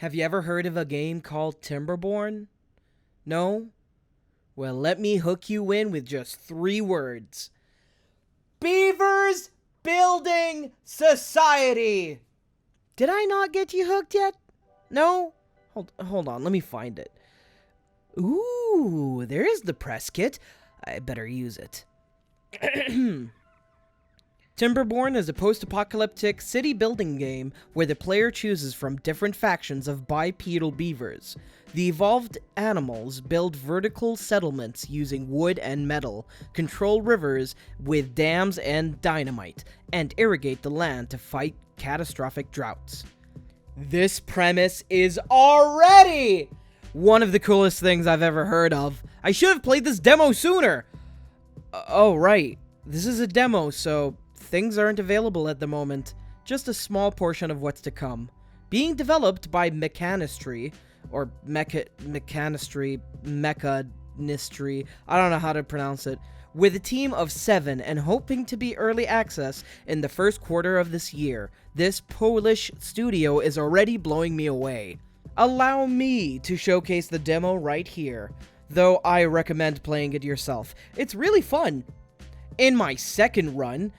Have you ever heard of a game called Timberborn? No? Well, let me hook you in with just 3 words. Beavers Building Society! Did I not get you hooked yet? No? Hold on, let me find it. Ooh, there is the press kit. I better use it. Timberborn is a post-apocalyptic city-building game where the player chooses from different factions of bipedal beavers. The evolved animals build vertical settlements using wood and metal, control rivers with dams and dynamite, and irrigate the land to fight catastrophic droughts. This premise is already one of the coolest things I've ever heard of. I should have played this demo sooner! Oh, right. This is a demo, so things aren't available at the moment. Just a small portion of what's to come. Being developed by Mechanistry, or Mechanistry, I don't know how to pronounce it, with a team of 7 and hoping to be early access in the first quarter of this year. This Polish studio is already blowing me away. Allow me to showcase the demo right here, though I recommend playing it yourself. It's really fun. In my second run,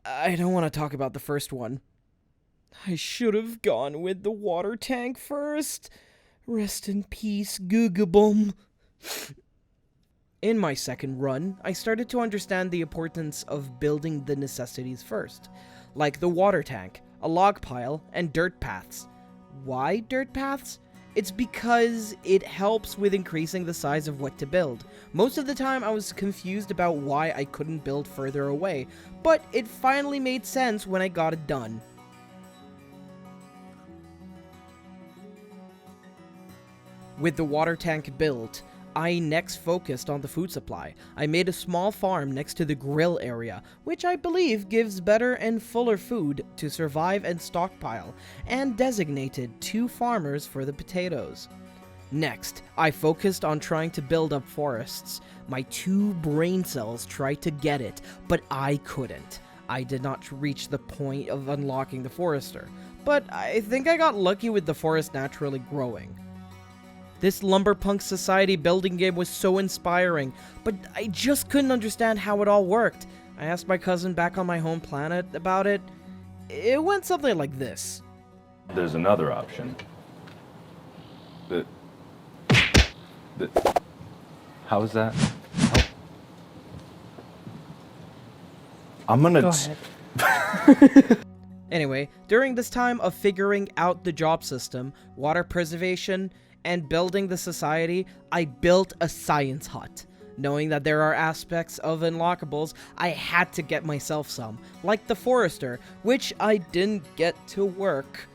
I don't want to talk about the first one. I should have gone with the water tank first. Rest in peace, Googabum. In my second run, I started to understand the importance of building the necessities first, like the water tank, a log pile, and dirt paths. Why dirt paths? It's because it helps with increasing the size of what to build. Most of the time I was confused about why I couldn't build further away, but it finally made sense when I got it done. With the water tank built, I next focused on the food supply. I made a small farm next to the grill area, which I believe gives better and fuller food to survive and stockpile, and designated 2 farmers for the potatoes. Next, I focused on trying to build up forests. My 2 brain cells tried to get it, but I couldn't. I did not reach the point of unlocking the forester, but I think I got lucky with the forest naturally growing. This Lumberpunk Society building game was so inspiring, but I just couldn't understand how it all worked. I asked my cousin back on my home planet about it. It went something like this. There's another option. How is that? I'm gonna... Go ahead. Anyway, during this time of figuring out the job system, water preservation, and building the society, I built a science hut. Knowing that there are aspects of unlockables, I had to get myself some, like the forester, which I didn't get to work.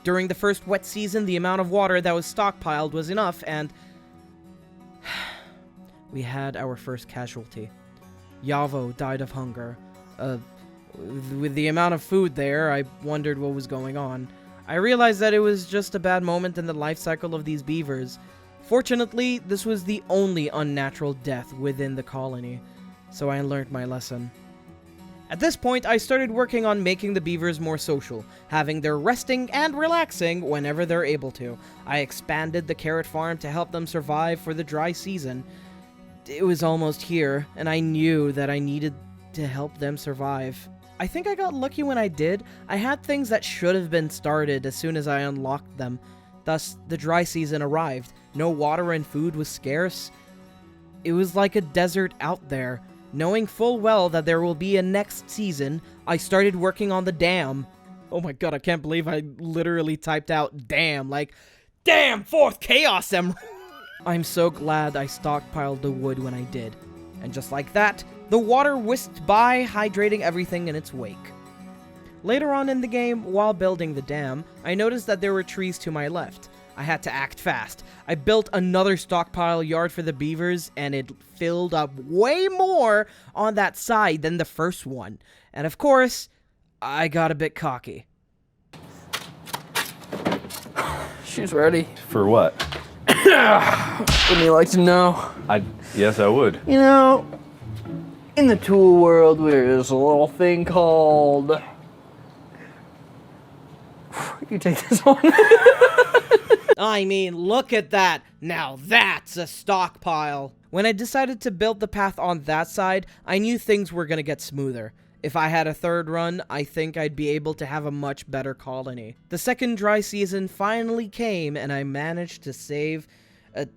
During the first wet season, the amount of water that was stockpiled was enough, and we had our first casualty. Yavo died of hunger. With the amount of food there, I wondered what was going on. I realized that it was just a bad moment in the life cycle of these beavers. Fortunately, this was the only unnatural death within the colony, so I learned my lesson. At this point, I started working on making the beavers more social, having their resting and relaxing whenever they're able to. I expanded the carrot farm to help them survive for the dry season. It was almost here, and I knew that I needed to help them survive. I think I got lucky when I did. I had things that should have been started as soon as I unlocked them. Thus, the dry season arrived. No water and food was scarce. It was like a desert out there. Knowing full well that there will be a next season, I started working on the dam. Oh my god, I can't believe I literally typed out dam, like, damn, 4th Chaos Emerald! I'm so glad I stockpiled the wood when I did. And just like that, the water whisked by, hydrating everything in its wake. Later on in the game, while building the dam, I noticed that there were trees to my left. I had to act fast. I built another stockpile yard for the beavers, and it filled up way more on that side than the first one. And of course, I got a bit cocky. She's ready. For what? Wouldn't you like to know? Yes, I would. You know, in the tool world, there's a little thing called You take this one. I mean, look at that. Now that's a stockpile. When I decided to build the path on that side, I knew things were gonna get smoother. If I had a third run, I think I'd be able to have a much better colony. The second dry season finally came, and I managed to save a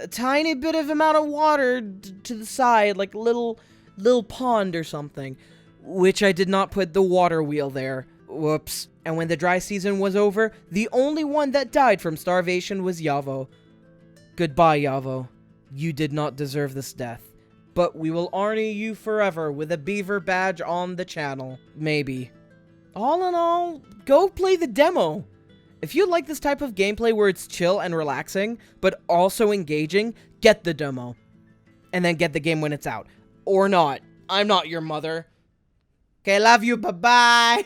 tiny bit of amount of water to the side, like a little pond or something, which I did not put the water wheel there. Whoops. And when the dry season was over, the only one that died from starvation was Yavo. Goodbye, Yavo. You did not deserve this death. But we will honor you forever with a beaver badge on the channel. Maybe. All in all, go play the demo. If you like this type of gameplay where it's chill and relaxing, but also engaging, get the demo. And then get the game when it's out. Or not. I'm not your mother. Okay, love you, bye-bye.